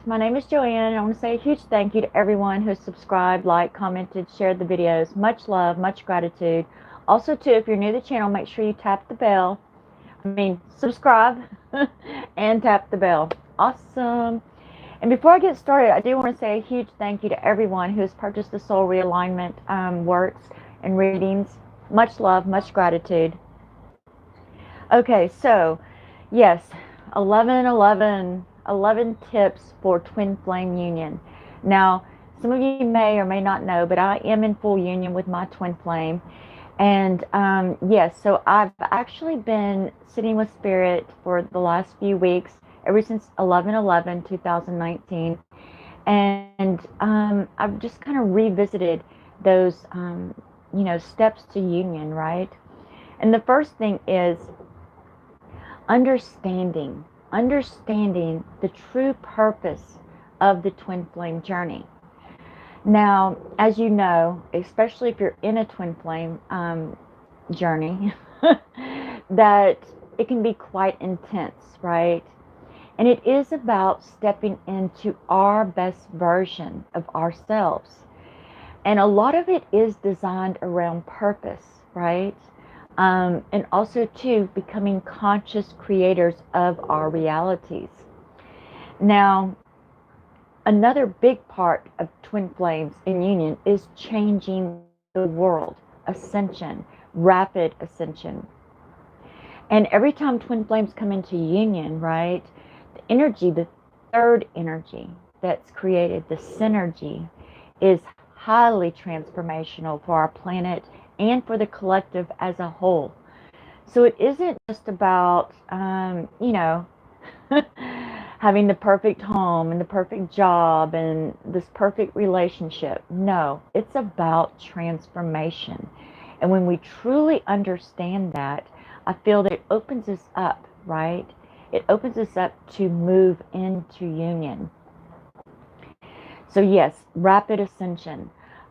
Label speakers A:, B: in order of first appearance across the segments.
A: My name is Joanne, and I want to say a huge thank you to everyone who has subscribed, liked, commented, shared the videos. Much love, much gratitude. Also, too, if you're new to the channel, make sure you tap the bell. Subscribe and tap the bell. Awesome. And before I get started, I do want to say a huge thank you to everyone who has purchased the Soul Realignment works and readings. Much love, much gratitude. Okay, so yes, 11 tips for twin flame union. Now, some of you may or may not know, but I am in full union with my twin flame. And yes, so I've actually been sitting with Spirit for the last few weeks, ever since 11/11/2019. And I've just kind of revisited those, steps to union, right? And the first thing is understanding the true purpose of the twin flame journey. Now, as you know, especially if you're in a twin flame journey, that it can be quite intense, right? And it is about stepping into our best version of ourselves. And a lot of it is designed around purpose, right? And also, too, becoming conscious creators of our realities. Now, another big part of twin flames in union is changing the world, ascension, rapid ascension. And every time twin flames come into union, right, the energy, the third energy that's created, the synergy, is highly transformational for our planet and for the collective as a whole. So it isn't just about, having the perfect home and the perfect job and this perfect relationship. No, it's about transformation. And when we truly understand that, I feel that it opens us up, right? It opens us up to move into union. So yes, rapid ascension.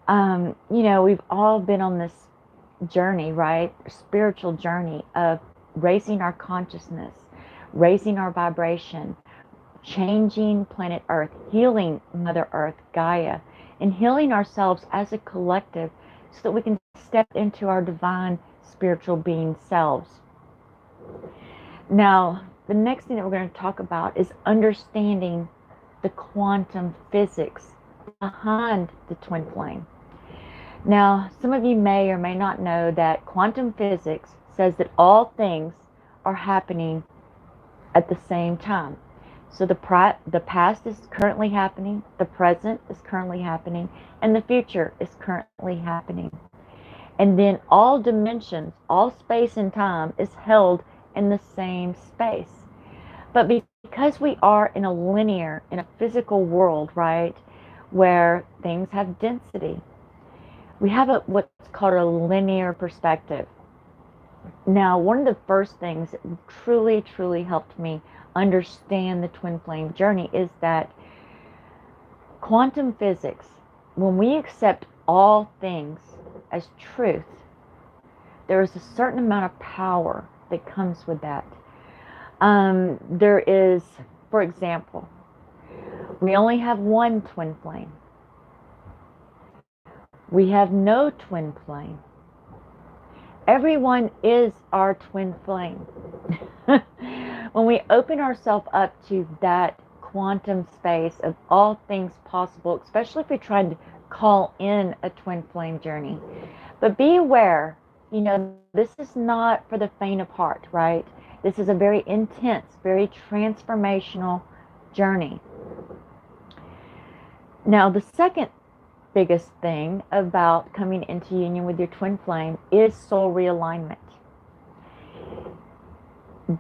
A: We've all been on this journey, right? Spiritual journey of raising our consciousness, raising our vibration, changing planet Earth, healing Mother Earth, Gaia, and healing ourselves as a collective so that we can step into our divine spiritual being selves. Now, the next thing that we're going to talk about is understanding the quantum physics behind the twin flame. Now, some of you may or may not know that quantum physics says that all things are happening at the same time. So the past is currently happening, the present is currently happening, and the future is currently happening. And then all dimensions, all space and time is held in the same space. But because we are in a physical world, right, where things have density, we have what's called a linear perspective. Now, one of the first things that truly, truly helped me understand the twin flame journey is that quantum physics, when we accept all things as truth, there is a certain amount of power that comes with that. There is, for example, we only have one twin flame. We have no twin flame. Everyone is our twin flame. When we open ourselves up to that quantum space of all things possible, especially if you're trying to call in a twin flame journey. But be aware, this is not for the faint of heart, right? This is a very intense, very transformational journey. Now, the second biggest thing about coming into union with your twin flame is soul realignment.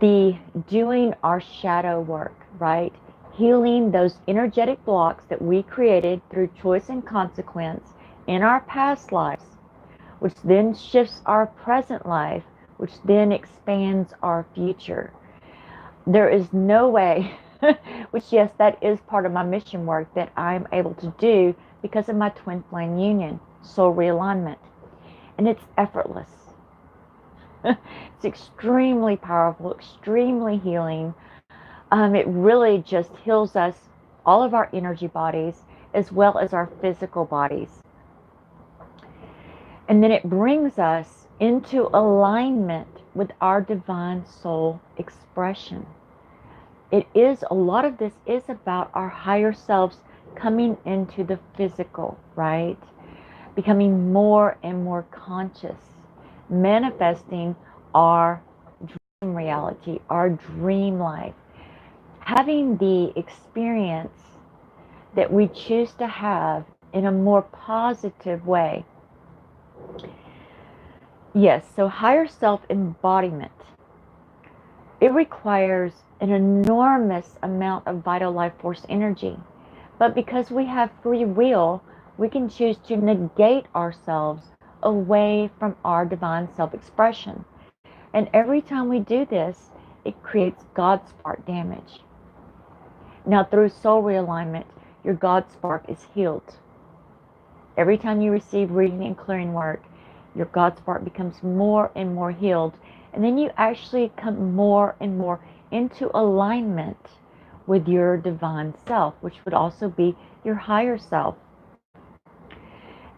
A: The doing our shadow work, right? Healing those energetic blocks that we created through choice and consequence in our past lives, which then shifts our present life, which then expands our future. There is no way, which yes, that is part of my mission work that I'm able to do because of my twin flame union, soul realignment. And it's effortless. It's extremely powerful, extremely healing. It really just heals us all of our energy bodies, as well as our physical bodies. And then it brings us into alignment with our divine soul expression. A lot of this is about our higher selves coming into the physical, right? Becoming more and more conscious, manifesting our dream reality, our dream life, having the experience that we choose to have in a more positive way. Yes, so higher self embodiment. It requires an enormous amount of vital life force energy. But because we have free will, we can choose to negate ourselves away from our divine self-expression. And every time we do this, it creates God spark damage. Now, through soul realignment, your God spark is healed. Every time you receive reading and clearing work, your God spark becomes more and more healed. And then you actually come more and more into alignment with your divine self, which would also be your higher self.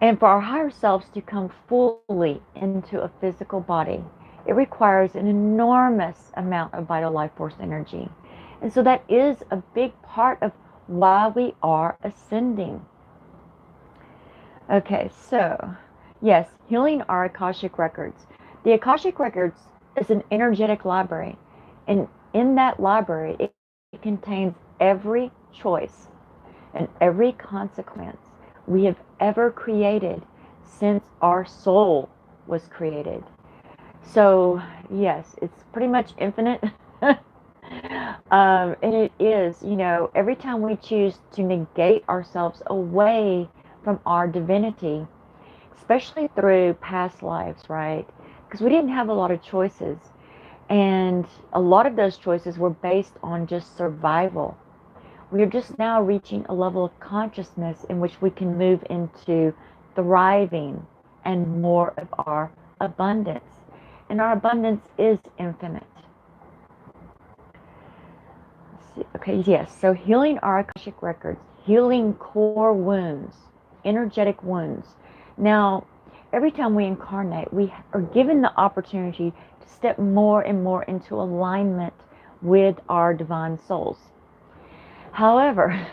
A: And for our higher selves to come fully into a physical body, it requires an enormous amount of vital life force energy. And so that is a big part of why we are ascending. Okay, so yes, healing our Akashic records. The Akashic records is an energetic library. And in that library, it contains every choice and every consequence we have ever created since our soul was created. So yes, it's pretty much infinite. And it is, every time we choose to negate ourselves away from our divinity, especially through past lives, right? Because we didn't have a lot of choices. And a lot of those choices were based on just survival. We are just now reaching a level of consciousness in which we can move into thriving and more of our abundance. And our abundance is infinite. Let's see. Okay, yes. So healing our Akashic records, healing core wounds, energetic wounds. Now, every time we incarnate, we are given the opportunity to step more and more into alignment with our divine souls. However,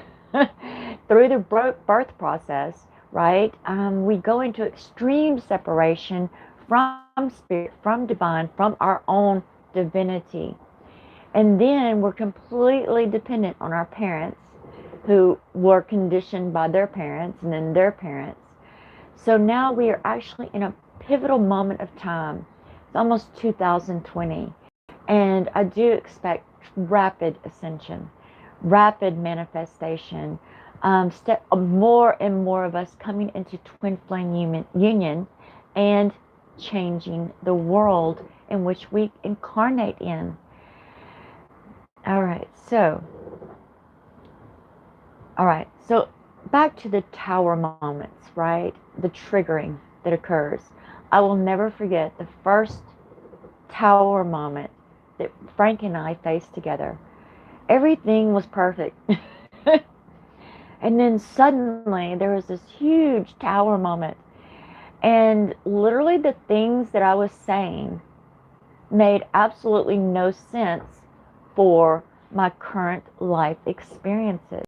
A: through the birth process, right, we go into extreme separation from spirit, from divine, from our own divinity. And then we're completely dependent on our parents, who were conditioned by their parents and then their parents. So now we are actually in a pivotal moment of time. It's almost 2020. And I do expect rapid ascension, rapid manifestation, more and more of us coming into twin flame union and changing the world in which we incarnate in. All right, so back to the tower moments, right? The triggering that occurs. I will never forget the first tower moment that Frank and I faced together. Everything was perfect. And then suddenly there was this huge tower moment. And literally the things that I was saying made absolutely no sense for my current life experiences.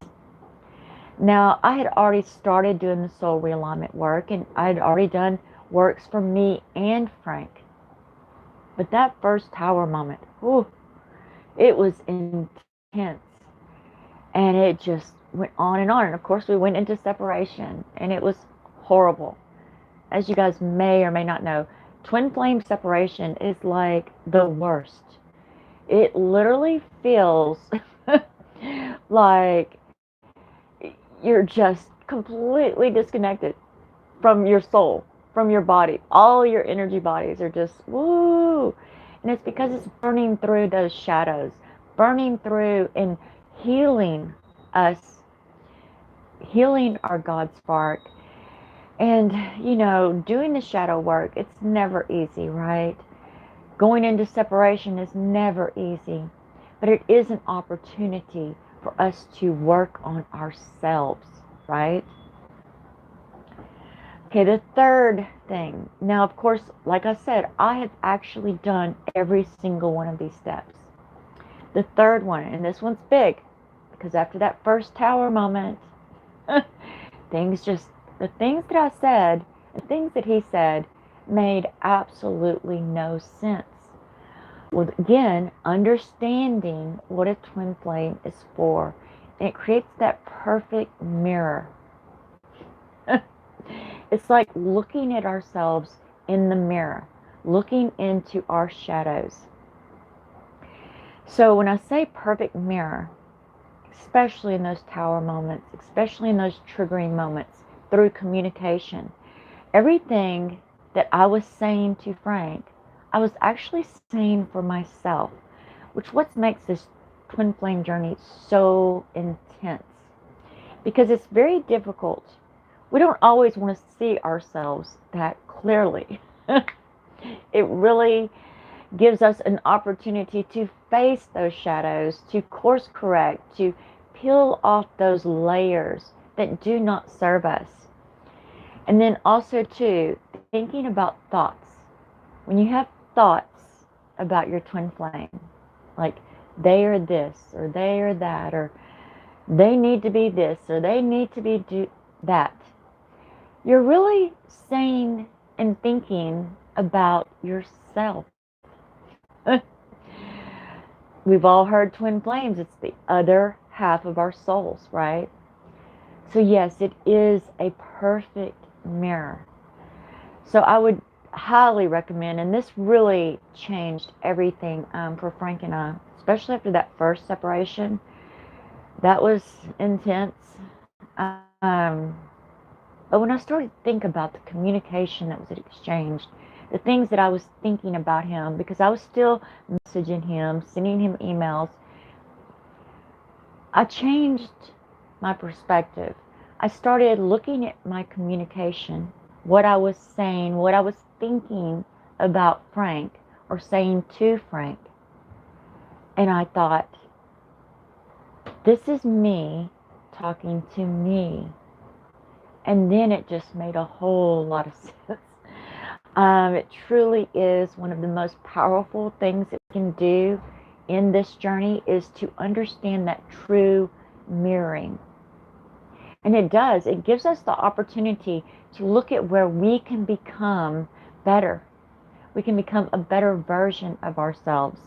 A: Now, I had already started doing the soul realignment work, and I had already done works for me and Frank. But that first tower moment, it was intense. And it just went on and on. And of course, we went into separation, and it was horrible. As you guys may or may not know, twin flame separation is like the worst. It literally feels like you're just completely disconnected from your soul, from your body. All your energy bodies are just woo. And it's because it's burning through those shadows, burning through and healing us, healing our God spark. And, doing the shadow work, it's never easy, right? Going into separation is never easy, but it is an opportunity for us to work on ourselves, right? Okay, the third thing. Now, of course, like I said, I have actually done every single one of these steps. The third one, and this one's big, because after that first tower moment, the things that I said, the things that he said, made absolutely no sense. Well, again, understanding what a twin flame is for, and it creates that perfect mirror. It's like looking at ourselves in the mirror, looking into our shadows. So when I say perfect mirror, especially in those tower moments, especially in those triggering moments through communication, everything that I was saying to Frank, I was actually saying for myself, which what makes this twin flame journey so intense. Because it's very difficult. We don't always want to see ourselves that clearly. It really gives us an opportunity to face those shadows, to course correct, to peel off those layers that do not serve us. And then also too, thinking about thoughts. When you have thoughts about your twin flame, like they are this, or they are that, or they need to be this, or they need to be that, you're really saying and thinking about yourself. We've all heard twin flames. It's the other half of our souls, right? So yes, it is a perfect mirror. So I would highly recommend, and this really changed everything for Frank and I, especially after that first separation. That was intense. But when I started to think about the communication that was exchanged, the things that I was thinking about him, because I was still messaging him, sending him emails, I changed my perspective. I started looking at my communication, what I was saying, what I was thinking about Frank or saying to Frank. And I thought, this is me talking to me. And then it just made a whole lot of sense. It truly is one of the most powerful things that we can do in this journey, is to understand that true mirroring. And it does. It gives us the opportunity to look at where we can become better. We can become a better version of ourselves.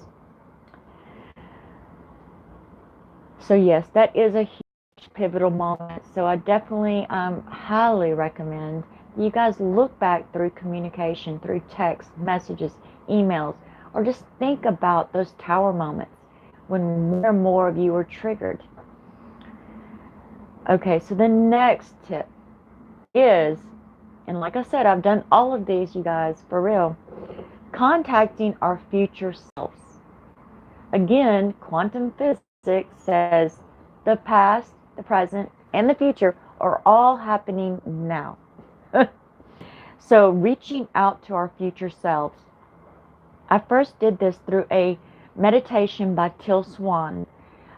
A: So yes, that is a huge pivotal moment. So I definitely highly recommend you guys look back through communication, through text, messages, emails, or just think about those tower moments when one or more of you were triggered. Okay, so the next tip is, and like I said, I've done all of these, you guys, for real, contacting our future selves. Again, quantum physics says the past, the present, and the future are all happening now. So reaching out to our future selves. I first did this through a meditation by Till Swan.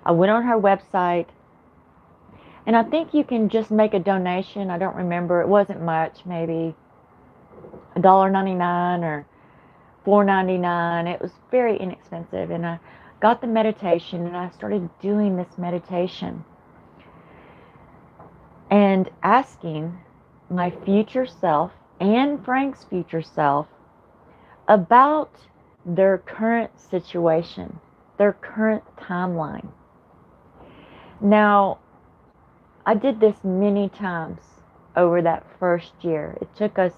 A: I went on her website, and I think you can just make a donation. I don't remember. It wasn't much, maybe $1.99 or $4.99. It was very inexpensive, and I got the meditation, and I started doing this meditation and asking my future self and Frank's future self about their current situation, their current timeline. Now, I did this many times over that first year. It took us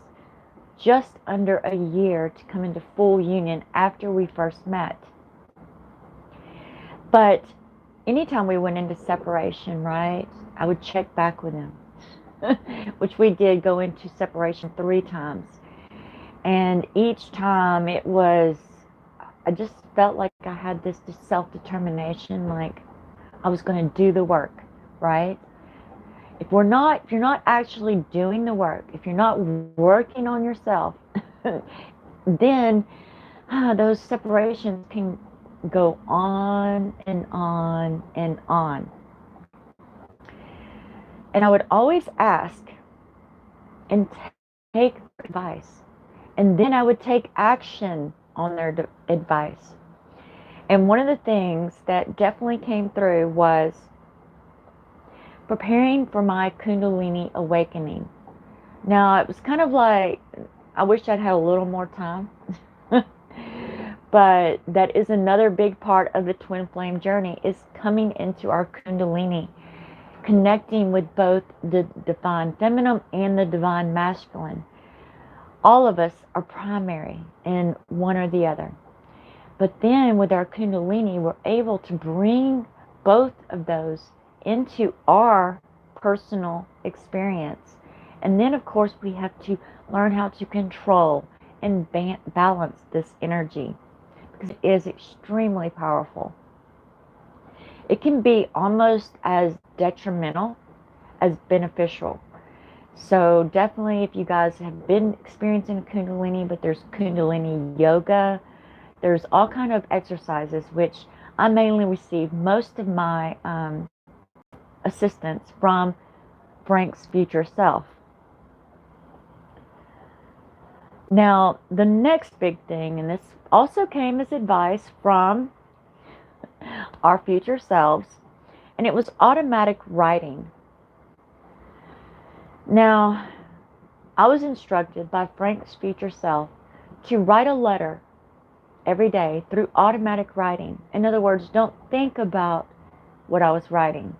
A: just under a year to come into full union after we first met. But anytime we went into separation, right, I would check back with him, which we did go into separation 3 times. And each time it was, I just felt like I had this self-determination, like I was going to do the work, right? If you're not actually doing the work, if you're not working on yourself, then those separations can go on and on and on. And I would always ask and take advice. And then I would take action on their advice. And one of the things that definitely came through was preparing for my Kundalini awakening. Now, it was kind of like, I wish I'd had a little more time. But that is another big part of the twin flame journey, is coming into our Kundalini, connecting with both the divine feminine and the divine masculine. All of us are primary in one or the other. But then with our Kundalini, we're able to bring both of those into our personal experience. And then, of course, we have to learn how to control and balance this energy, because it is extremely powerful. It can be almost as detrimental as beneficial. So definitely, if you guys have been experiencing Kundalini, but there's Kundalini yoga, there's all kind of exercises, which I mainly receive most of my assistance from Frank's future self. Now, the next big thing, and this also came as advice from our future selves, and it was automatic writing. Now, I was instructed by Frank's future self to write a letter every day through automatic writing. In other words, don't think about what I was writing.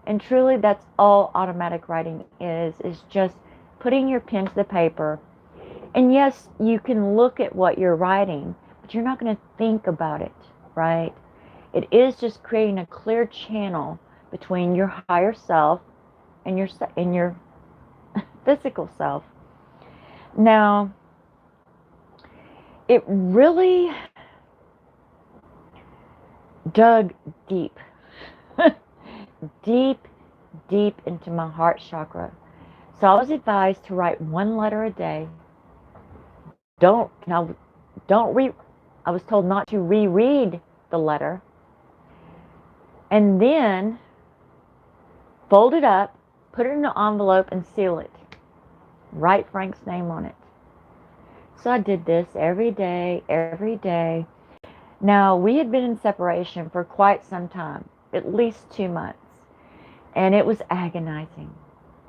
A: And truly, that's all automatic writing is just putting your pen to the paper. And yes, you can look at what you're writing, but you're not going to think about it, right? It is just creating a clear channel between your higher self and your physical self. Now, it really dug deep, deep into my heart chakra. So I was advised to write one letter a day. I was told not to reread the letter. And then fold it up, put it in an envelope, and seal it. Write Frank's name on it. So I did this every day. Now, we had been in separation for quite some time, at least 2 months. And it was agonizing.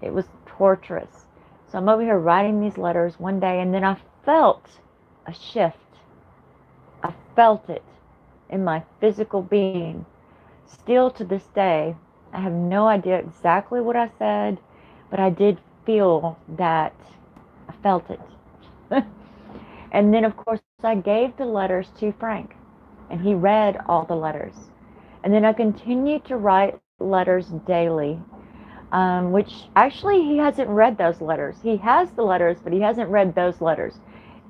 A: It was torturous. So I'm over here writing these letters one day, and then I felt a shift. I felt it in my physical being. Still to this day, I have no idea exactly what I said, but I did feel that I felt it. And then, of course, I gave the letters to Frank, and he read all the letters. And then I continued to write letters daily, which actually he hasn't read those letters. He has the letters, but he hasn't read those letters.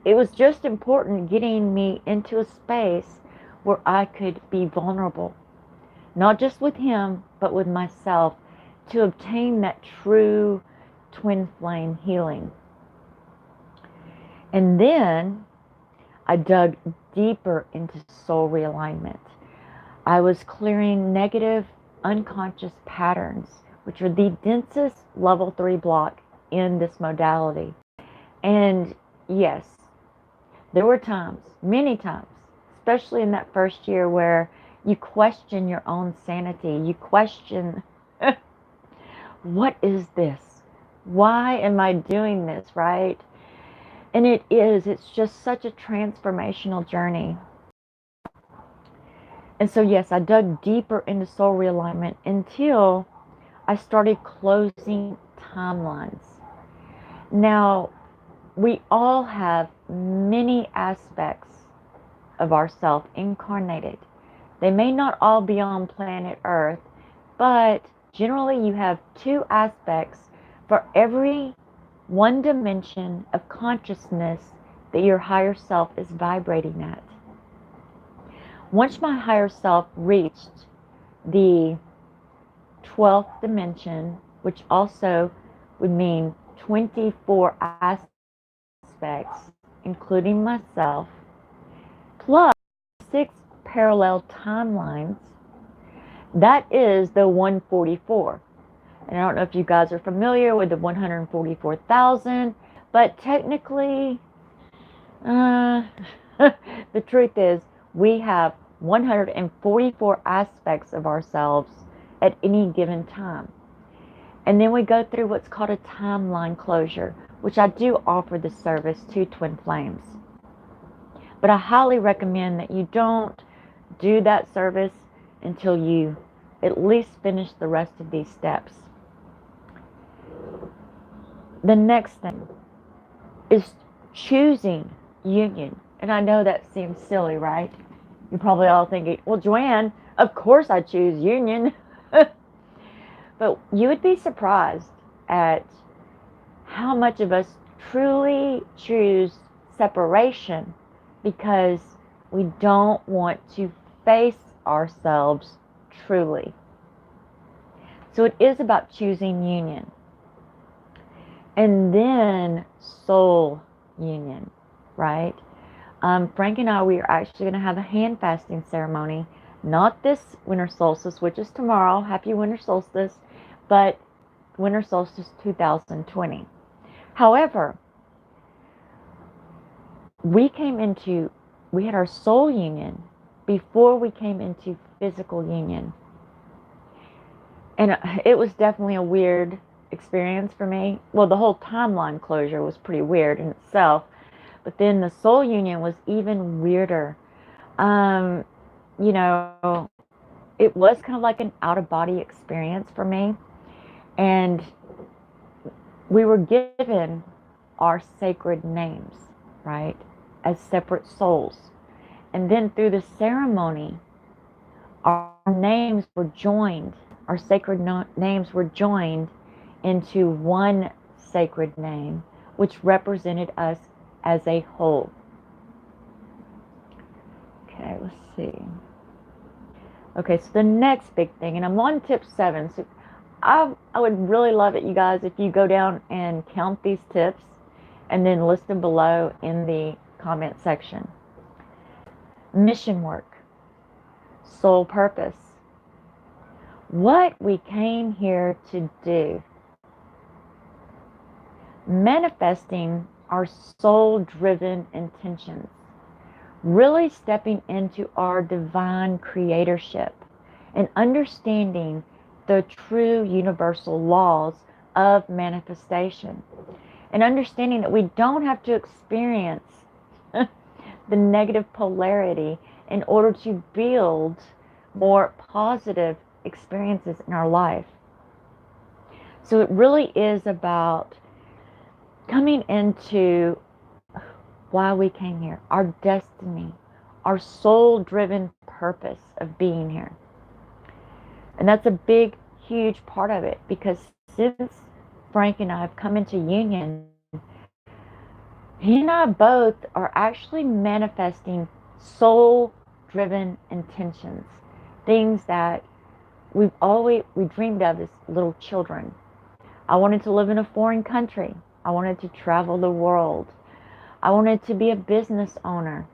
A: It was just important getting me into a space where I could be vulnerable, not just with him, but with myself, to obtain that true twin flame healing. And then I dug deeper into soul realignment. I was clearing negative unconscious patterns, which are the densest level 3 block in this modality. And yes, there were times, many times, especially in that first year, where you question your own sanity. You question, what is this? Why am I doing this, right? And it's just such a transformational journey. And so, yes, I dug deeper into soul realignment until I started closing timelines. Now, we all have many aspects of ourself incarnated. They may not all be on planet Earth, but generally you have 2 aspects for every one dimension of consciousness that your higher self is vibrating at. Once my higher self reached the 12th dimension, which also would mean 24 aspects, including myself, plus 6 parallel timelines, that is the 144. And I don't know if you guys are familiar with the 144,000, but technically, uh, the truth is we have 144 aspects of ourselves at any given time. And then we go through what's called a timeline closure, which I do offer the service to twin flames. But I highly recommend that you don't do that service until you at least finish the rest of these steps. The next thing is choosing union. And I know that seems silly, right? You're probably all thinking, well, Joanne, of course I choose union. But you would be surprised at how much of us truly choose separation because we don't want to face ourselves truly. So it is about choosing union. And then soul union, right? Frank and I, we are actually going to have a hand fasting ceremony. Not this winter solstice, which is tomorrow. Happy winter solstice. But winter solstice 2020. However, we had our soul union before we came into physical union. And it was definitely a weird experience for me. Well, the whole timeline closure was pretty weird in itself. But then the soul union was even weirder. You know, it was kind of like an out-of-body experience for me. And we were given our sacred names, right, as separate souls. And then through the ceremony, our names were joined, our sacred names were joined into one sacred name, which represented us as a whole. Okay, let's see. Okay, so the next big thing, and I'm on tip 7, so I would really love it, you guys, if you go down and count these tips and then list them below in the comment section. Mission work, soul purpose, what we came here to do, manifesting our soul-driven intentions, really stepping into our divine creatorship and understanding the true universal laws of manifestation, and understanding that we don't have to experience the negative polarity in order to build more positive experiences in our life. So it really is about coming into why we came here, our destiny, our soul-driven purpose of being here. And that's a big, huge part of it, because since Frank and I have come into union, he and I both are actually manifesting soul-driven intentions, things that we dreamed of as little children. I wanted to live in a foreign country. I wanted to travel the world. I wanted to be a business owner.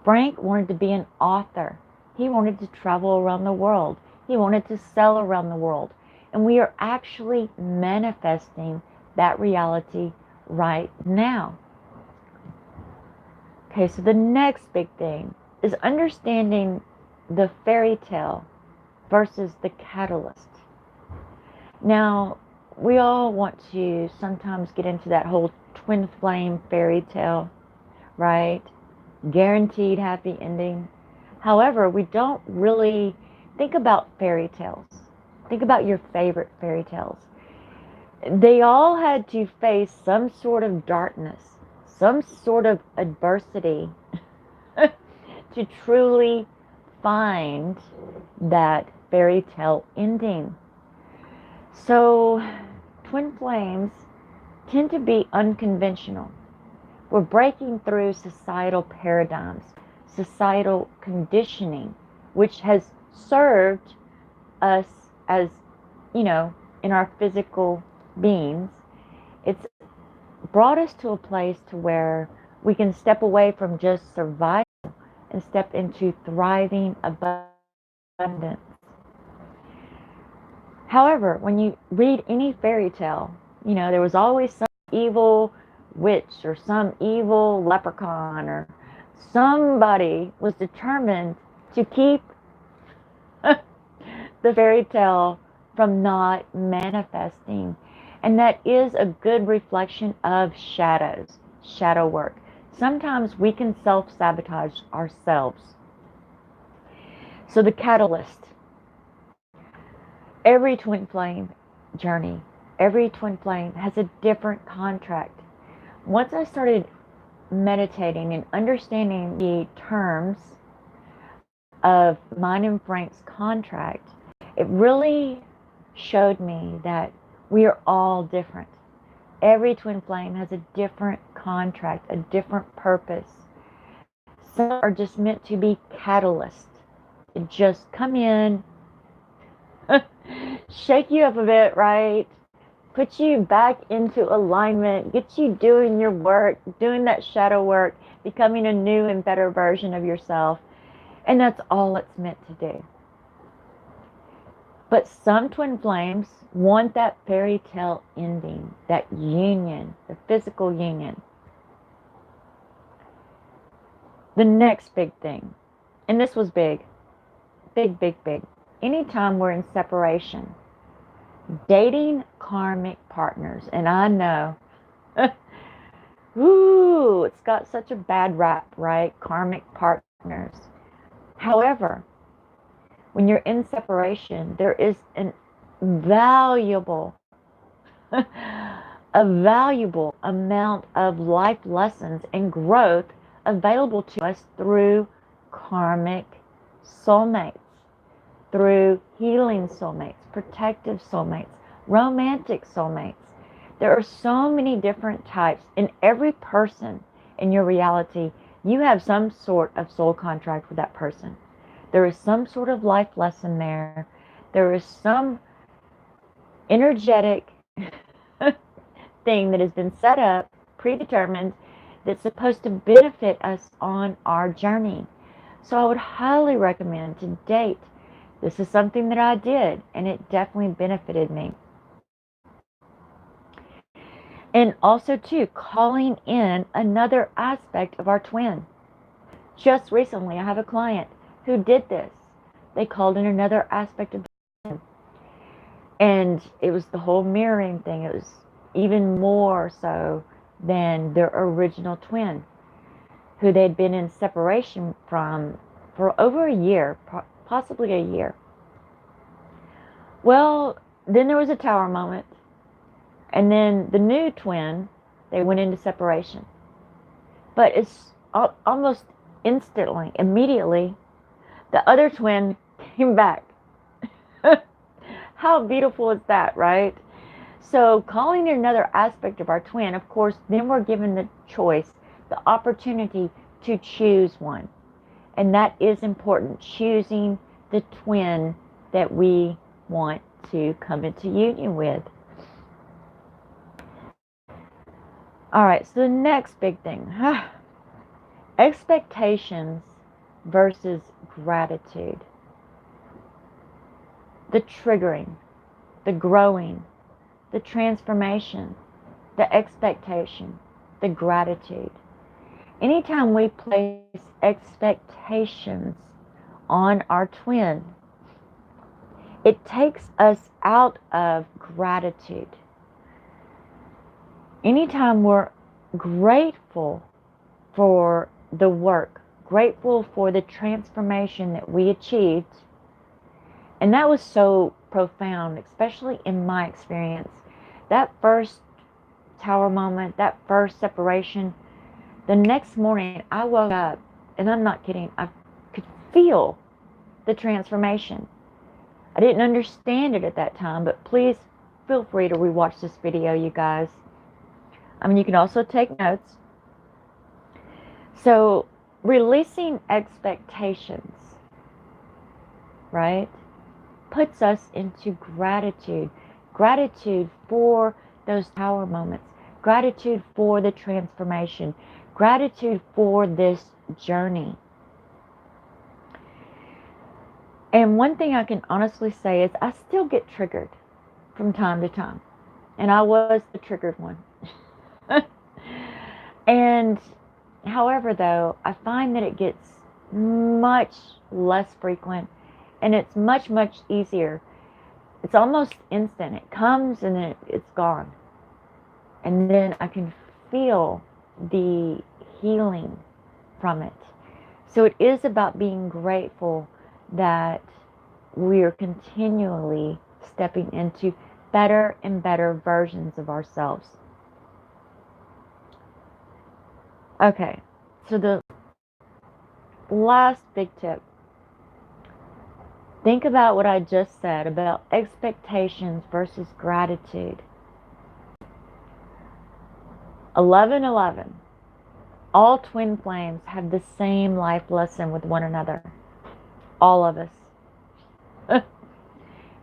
A: Frank wanted to be an author. He wanted to travel around the world. He wanted to sell around the world. And we are actually manifesting that reality right now. Okay, so the next big thing is understanding the fairy tale versus the catalyst. Now, we all want to sometimes get into that whole twin flame fairy tale, right? Guaranteed happy ending. However, we don't really think about fairy tales. Think about your favorite fairy tales. They all had to face some sort of darkness, some sort of adversity to truly find that fairy tale ending. So, twin flames tend to be unconventional. We're breaking through societal paradigms, societal conditioning, which has served us as, in our physical beings. It's brought us to a place to where we can step away from just survival and step into thriving abundance. However, when you read any fairy tale, you know, there was always some evil witch or some evil leprechaun or somebody was determined to keep the fairy tale from not manifesting. And that is a good reflection of shadows, shadow work. Sometimes we can self-sabotage ourselves. So the catalyst, every twin flame journey, every twin flame has a different contract. Once I started meditating and understanding the terms of mine and Frank's contract, it really showed me that we are all different. Every twin flame has a different contract, a different purpose. Some are just meant to be catalysts. To just come in, shake you up a bit, right? Put you back into alignment, get you doing your work, doing that shadow work, becoming a new and better version of yourself. And that's all it's meant to do. But some twin flames want that fairy tale ending, that union, the physical union. The next big thing, and this was big. Anytime we're in separation, dating karmic partners, and I know, ooh, it's got such a bad rap, right? Karmic partners. However, when you're in separation, there is a valuable amount of life lessons and growth available to us through karmic soulmates, through healing soulmates, protective soulmates, romantic soulmates. There are so many different types. In every person in your reality, you have some sort of soul contract with that person. There is some sort of life lesson there. There is some energetic thing that has been set up, predetermined, that's supposed to benefit us on our journey. So I would highly recommend to date. This is something that I did, and it definitely benefited me. And also, too, calling in another aspect of our twin. Just recently, I have a client who did this. They called in another aspect of the twin. And it was the whole mirroring thing. It was even more so than their original twin, who they'd been in separation from for over a year, possibly a year. Well, then there was a tower moment. And then the new twin, they went into separation. But it's almost instantly, immediately, the other twin came back. How beautiful is that, right? So calling it another aspect of our twin, of course, then we're given the choice, the opportunity to choose one. And that is important, choosing the twin that we want to come into union with. All right, so the next big thing, expectations versus gratitude. The triggering, the growing, the transformation, the expectation, the gratitude. Anytime we place expectations on our twin, it takes us out of gratitude. Anytime we're grateful for the work, grateful for the transformation that we achieved, and that was so profound, especially in my experience. That first tower moment, that first separation, the next morning I woke up, and I'm not kidding, I could feel the transformation. I didn't understand it at that time, but please feel free to rewatch this video, you guys. I mean, you can also take notes. So, releasing expectations, right, puts us into gratitude. Gratitude for those tower moments. Gratitude for the transformation. Gratitude for this journey. And one thing I can honestly say is I still get triggered from time to time. And I was the triggered one. And however, though, I find that it gets much less frequent and it's much, much easier. It's almost instant. It comes and then it's gone. And then I can feel the healing from it. So it is about being grateful that we are continually stepping into better and better versions of ourselves. Okay, so the last big tip. Think about what I just said about expectations versus gratitude. 11:11. All twin flames have the same life lesson with one another. All of us.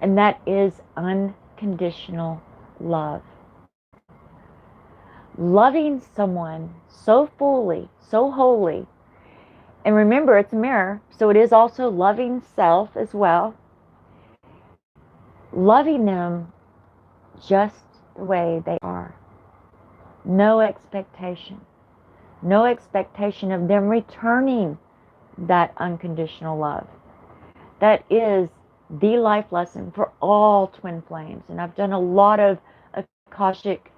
A: And that is unconditional love. Loving someone so fully, so wholly. And remember, it's a mirror, so it is also loving self as well. Loving them just the way they are. No expectation. No expectation of them returning that unconditional love. That is the life lesson for all twin flames. And I've done a lot of Akashic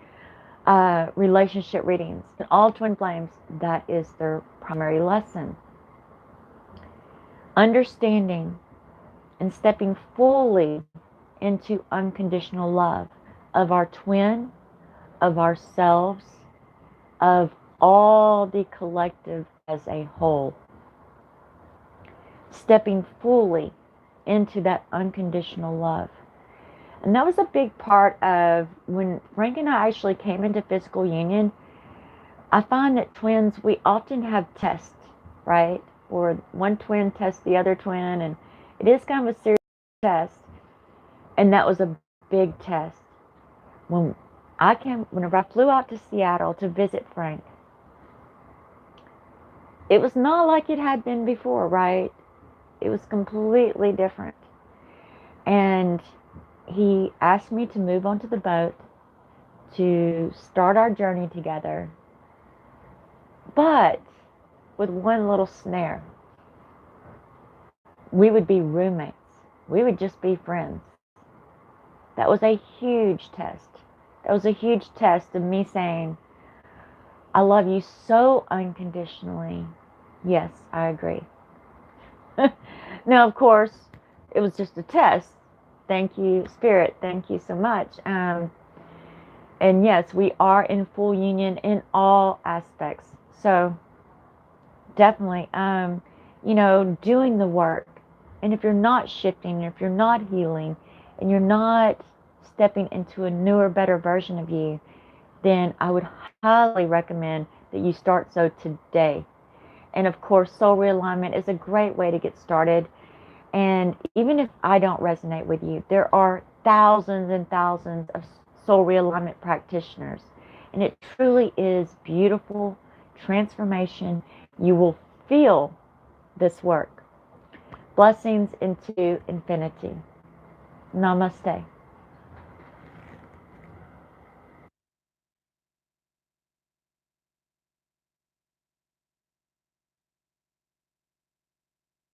A: relationship readings. And all twin flames, that is their primary lesson. Understanding and stepping fully into unconditional love of our twin, of ourselves, of all the collective as a whole. Stepping fully into that unconditional love. And that was a big part of when Frank and I actually came into physical union. I find that twins, we often have tests, right? Or one twin tests the other twin, and it is kind of a serious test. And that was a big test. Whenever I flew out to Seattle to visit Frank, it was not like it had been before, right? It was completely different. And he asked me to move onto the boat to start our journey together, but with one little snare. We would be roommates. We would just be friends. That was a huge test. That was a huge test of me saying, I love you so unconditionally. Yes, I agree. Now, of course, it was just a test. Thank you, Spirit. Thank you so much. And yes, we are in full union in all aspects. So definitely, doing the work. And if you're not shifting, if you're not healing, and you're not stepping into a newer, better version of you, then I would highly recommend that you start so today. And of course, Soul Realignment is a great way to get started. And even if I don't resonate with you, there are thousands and thousands of Soul Realignment practitioners. And it truly is beautiful transformation. You will feel this work. Blessings into infinity. Namaste.